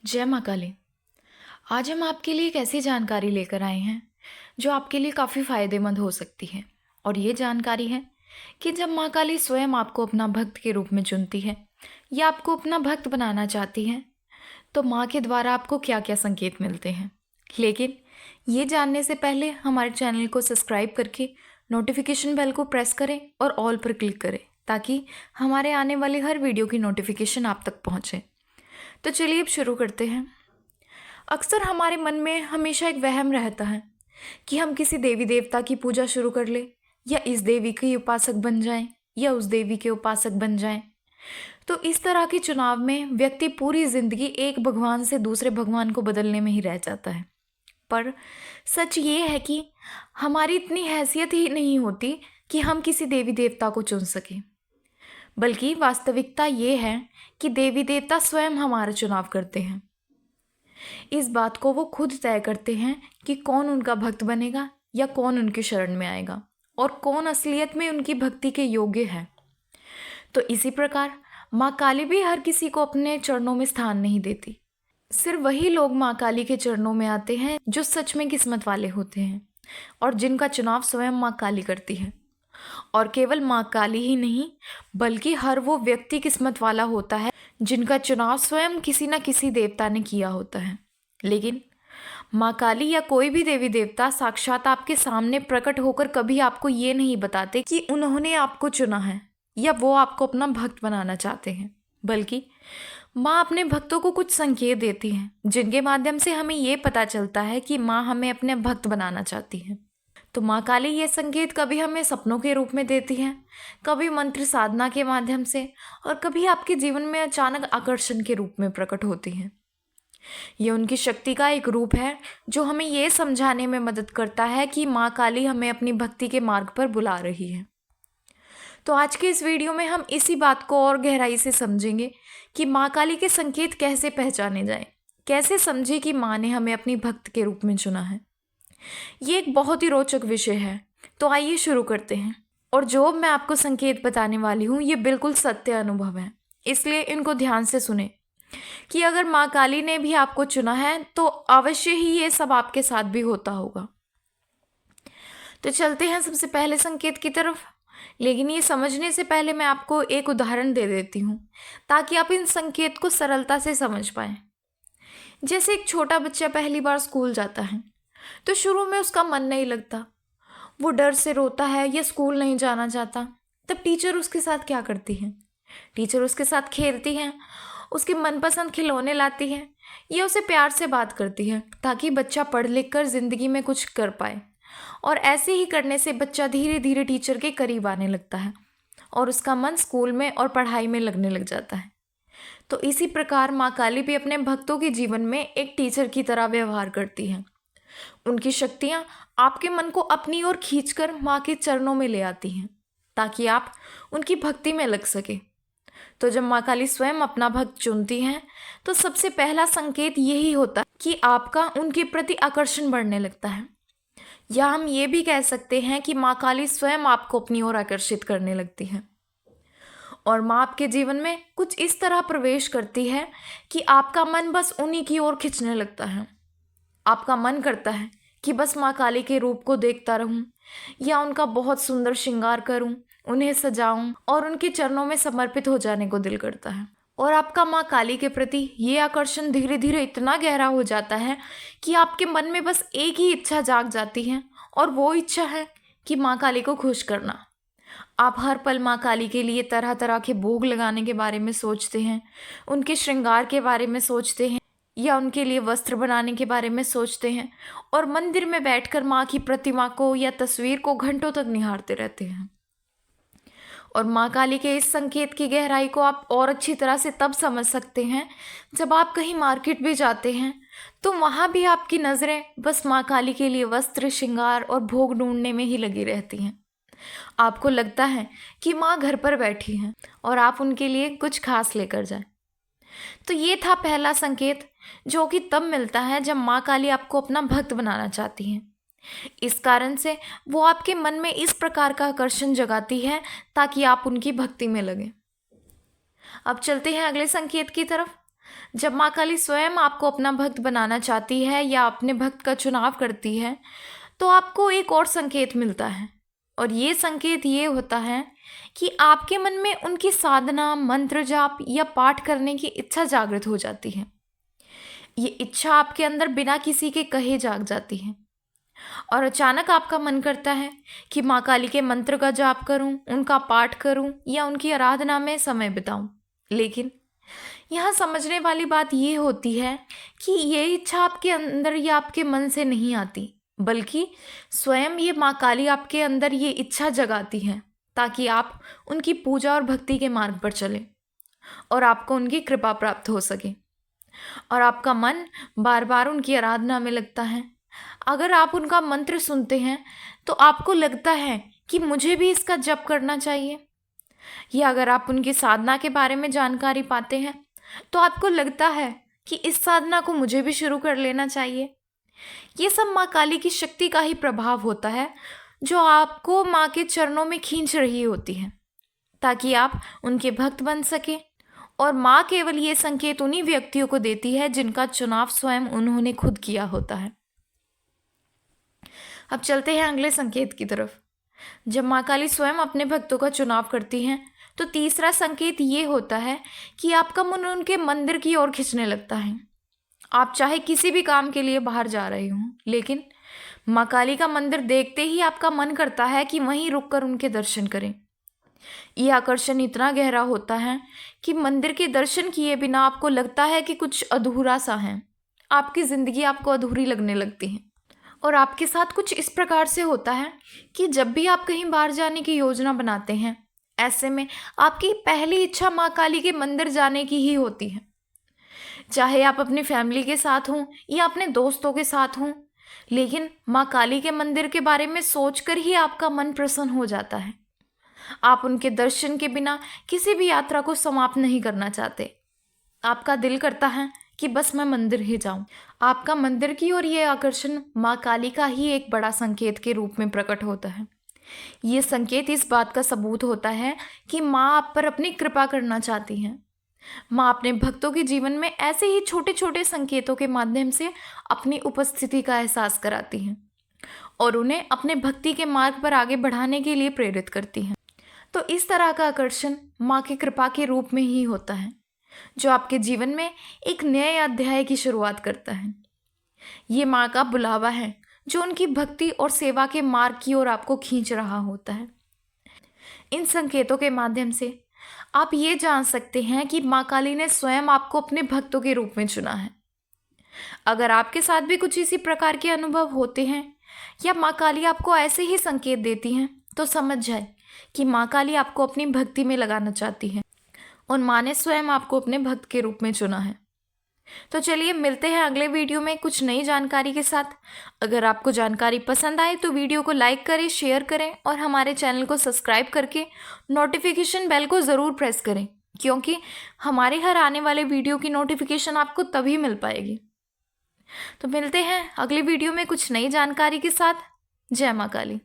जय माँ काली। आज हम आपके लिए एक ऐसी जानकारी लेकर आए हैं जो आपके लिए काफ़ी फायदेमंद हो सकती है। और ये जानकारी है कि जब माँ काली स्वयं आपको अपना भक्त के रूप में चुनती है या आपको अपना भक्त बनाना चाहती है तो माँ के द्वारा आपको क्या क्या संकेत मिलते हैं। लेकिन ये जानने से पहले हमारे चैनल को सब्सक्राइब करके नोटिफिकेशन बेल को प्रेस करें और ऑल पर क्लिक करें ताकि हमारे आने वाली हर वीडियो की नोटिफिकेशन आप तक पहुँचे। तो चलिए अब शुरू करते हैं। अक्सर हमारे मन में हमेशा एक वहम रहता है कि हम किसी देवी देवता की पूजा शुरू कर ले या इस देवी के उपासक बन जाएं या उस देवी के उपासक बन जाएं। तो इस तरह के चुनाव में व्यक्ति पूरी जिंदगी एक भगवान से दूसरे भगवान को बदलने में ही रह जाता है। पर सच ये है कि हमारी इतनी हैसियत ही नहीं होती कि हम किसी देवी देवता को चुन सकें, बल्कि वास्तविकता ये है कि देवी देवता स्वयं हमारा चुनाव करते हैं। इस बात को वो खुद तय करते हैं कि कौन उनका भक्त बनेगा या कौन उनकी शरण में आएगा और कौन असलियत में उनकी भक्ति के योग्य है। तो इसी प्रकार माँ काली भी हर किसी को अपने चरणों में स्थान नहीं देती। सिर्फ वही लोग माँ काली के चरणों में आते हैं जो सच में किस्मत वाले होते हैं और जिनका चुनाव स्वयं माँ काली करती है। और केवल माँ काली ही नहीं बल्कि हर वो व्यक्ति किस्मत वाला होता है जिनका चुनाव स्वयं किसी न किसी देवता ने किया होता है। लेकिन माँ काली या कोई भी देवी देवता साक्षात आपके सामने प्रकट होकर कभी आपको ये नहीं बताते कि उन्होंने आपको चुना है या वो आपको अपना भक्त बनाना चाहते हैं, बल्कि माँ अपने भक्तों को कुछ संकेत देती हैं जिनके माध्यम से हमें ये पता चलता है कि माँ हमें अपने भक्त बनाना चाहती है। तो माँ काली ये संकेत कभी हमें सपनों के रूप में देती हैं, कभी मंत्र साधना के माध्यम से और कभी आपके जीवन में अचानक आकर्षण के रूप में प्रकट होती हैं। ये उनकी शक्ति का एक रूप है जो हमें ये समझाने में मदद करता है कि माँ काली हमें अपनी भक्ति के मार्ग पर बुला रही है। तो आज के इस वीडियो में हम इसी बात को और गहराई से समझेंगे कि माँ काली के संकेत कैसे पहचाने जाएं, कैसे समझे कि माँ ने हमें अपनी भक्त के रूप में चुना है। ये एक बहुत ही रोचक विषय है, तो आइए शुरू करते हैं। और जो मैं आपको संकेत बताने वाली हूँ ये बिल्कुल सत्य अनुभव है, इसलिए इनको ध्यान से सुने कि अगर माँ काली ने भी आपको चुना है तो अवश्य ही ये सब आपके साथ भी होता होगा। तो चलते हैं सबसे पहले संकेत की तरफ। लेकिन ये समझने से पहले मैं आपको एक उदाहरण दे देती हूँ ताकि आप इन संकेत को सरलता से समझ पाएं। जैसे एक छोटा बच्चा पहली बार स्कूल जाता है तो शुरू में उसका मन नहीं लगता, वो डर से रोता है या स्कूल नहीं जाना चाहता। तब टीचर उसके साथ क्या करती है? टीचर उसके साथ खेलती है, उसके मनपसंद खिलौने लाती है या उसे प्यार से बात करती है ताकि बच्चा पढ़ लिख कर जिंदगी में कुछ कर पाए। और ऐसे ही करने से बच्चा धीरे धीरे टीचर के करीब आने लगता है और उसका मन स्कूल में और पढ़ाई में लगने लग जाता है। तो इसी प्रकार माँ काली भी अपने भक्तों के जीवन में एक टीचर की तरह व्यवहार करती हैं। उनकी शक्तियाँ आपके मन को अपनी ओर खींचकर माँ के चरणों में ले आती हैं ताकि आप उनकी भक्ति में लग सके। तो जब माँ काली स्वयं अपना भक्त चुनती हैं तो सबसे पहला संकेत यही होता है कि आपका उनके प्रति आकर्षण बढ़ने लगता है, या हम ये भी कह सकते हैं कि माँ काली स्वयं आपको अपनी ओर आकर्षित करने लगती है। और माँ आपके जीवन में कुछ इस तरह प्रवेश करती है कि आपका मन बस उन्हीं की ओर खिंचने लगता है। आपका मन करता है कि बस माँ काली के रूप को देखता रहूं या उनका बहुत सुंदर श्रृंगार करूं, उन्हें सजाऊं और उनके चरणों में समर्पित हो जाने को दिल करता है। और आपका माँ काली के प्रति ये आकर्षण धीरे धीरे इतना गहरा हो जाता है कि आपके मन में बस एक ही इच्छा जाग जाती है और वो इच्छा है कि माँ काली को खुश करना। आप हर पल माँ काली के लिए तरह तरह के भोग लगाने के बारे में सोचते हैं, उनके श्रृंगार के बारे में सोचते हैं या उनके लिए वस्त्र बनाने के बारे में सोचते हैं और मंदिर में बैठकर माँ की प्रतिमा को या तस्वीर को घंटों तक निहारते रहते हैं। और माँ काली के इस संकेत की गहराई को आप और अच्छी तरह से तब समझ सकते हैं जब आप कहीं मार्केट भी जाते हैं तो वहाँ भी आपकी नज़रें बस माँ काली के लिए वस्त्र, श्रृंगार और भोग ढूंढने में ही लगी रहती हैं। आपको लगता है कि माँ घर पर बैठी हैं और आप उनके लिए कुछ खास लेकर जाएं। तो ये था पहला संकेत जो कि तब मिलता है जब माँ काली आपको अपना भक्त बनाना चाहती हैं। इस कारण से वो आपके मन में इस प्रकार का आकर्षण जगाती है ताकि आप उनकी भक्ति में लगें। अब चलते हैं अगले संकेत की तरफ। जब माँ काली स्वयं आपको अपना भक्त बनाना चाहती है या अपने भक्त का चुनाव करती है, तो आपको एक और संकेत मिलता है। और ये संकेत ये होता है कि आपके मन में उनकी साधना, मंत्र जाप या पाठ करने की इच्छा जागृत हो जाती है। ये इच्छा आपके अंदर बिना किसी के कहे जाग जाती है और अचानक आपका मन करता है कि माँ काली के मंत्र का जाप करूं, उनका पाठ करूं या उनकी आराधना में समय बिताऊं। लेकिन यहाँ समझने वाली बात ये होती है कि ये इच्छा आपके अंदर या आपके मन से नहीं आती, बल्कि स्वयं ये माँ काली आपके अंदर ये इच्छा जगाती है ताकि आप उनकी पूजा और भक्ति के मार्ग पर चलें और आपको उनकी कृपा प्राप्त हो सके और आपका मन बार बार उनकी आराधना में लगता है। अगर आप उनका मंत्र सुनते हैं तो आपको लगता है कि मुझे भी इसका जप करना चाहिए, या अगर आप उनकी साधना के बारे में जानकारी पाते हैं तो आपको लगता है कि इस साधना को मुझे भी शुरू कर लेना चाहिए। ये सब माँ काली की शक्ति का ही प्रभाव होता है जो आपको माँ के चरणों में खींच रही होती है ताकि आप उनके भक्त बन सके। और माँ केवल ये संकेत उन्हीं व्यक्तियों को देती है जिनका चुनाव स्वयं उन्होंने खुद किया होता है। अब चलते हैं अगले संकेत की तरफ। जब माँ काली स्वयं अपने भक्तों का चुनाव करती हैं तो तीसरा संकेत ये होता है कि आपका मन उनके मंदिर की ओर खिंचने लगता है। आप चाहे किसी भी काम के लिए बाहर जा रहे हों, लेकिन माँ काली का मंदिर देखते ही आपका मन करता है कि वहीं रुककर उनके दर्शन करें। ये आकर्षण इतना गहरा होता है कि मंदिर के दर्शन किए बिना आपको लगता है कि कुछ अधूरा सा है। आपकी ज़िंदगी आपको अधूरी लगने लगती है। और आपके साथ कुछ इस प्रकार से होता है कि जब भी आप कहीं बाहर जाने की योजना बनाते हैं, ऐसे में आपकी पहली इच्छा माँ काली के मंदिर जाने की ही होती है। चाहे आप अपनी फैमिली के साथ हों या अपने दोस्तों के साथ हों, लेकिन माँ काली के मंदिर के बारे में सोचकर ही आपका मन प्रसन्न हो जाता है। आप उनके दर्शन के बिना किसी भी यात्रा को समाप्त नहीं करना चाहते। आपका दिल करता है कि बस मैं मंदिर ही जाऊं। आपका मंदिर की ओर ये आकर्षण माँ काली का ही एक बड़ा संकेत के रूप में प्रकट होता है। ये संकेत इस बात का सबूत होता है कि माँ आप पर अपनी कृपा करना चाहती हैं। माँ अपने भक्तों के जीवन में ऐसे ही छोटे छोटे संकेतों के माध्यम से अपनी उपस्थिति का एहसास कराती हैं और उन्हें अपने भक्ति के मार्ग पर आगे बढ़ाने के लिए प्रेरित करती हैं। तो इस तरह का आकर्षण माँ की कृपा के रूप में ही होता है जो आपके जीवन में एक नए अध्याय की शुरुआत करता है। ये माँ का बुलावा है जो उनकी भक्ति और सेवा के मार्ग की ओर आपको खींच रहा होता है। इन संकेतों के माध्यम से आप ये जान सकते हैं कि माँ काली ने स्वयं आपको अपने भक्तों के रूप में चुना है। अगर आपके साथ भी कुछ इसी प्रकार के अनुभव होते हैं या माँ काली आपको ऐसे ही संकेत देती हैं, तो समझ जाए कि माँ काली आपको अपनी भक्ति में लगाना चाहती है और माँ ने स्वयं आपको अपने भक्त के रूप में चुना है। तो चलिए मिलते हैं अगले वीडियो में कुछ नई जानकारी के साथ। अगर आपको जानकारी पसंद आए तो वीडियो को लाइक करें, शेयर करें और हमारे चैनल को सब्सक्राइब करके नोटिफिकेशन बेल को ज़रूर प्रेस करें, क्योंकि हमारे हर आने वाले वीडियो की नोटिफिकेशन आपको तभी मिल पाएगी। तो मिलते हैं अगले वीडियो में कुछ नई जानकारी के साथ। जय माँ काली।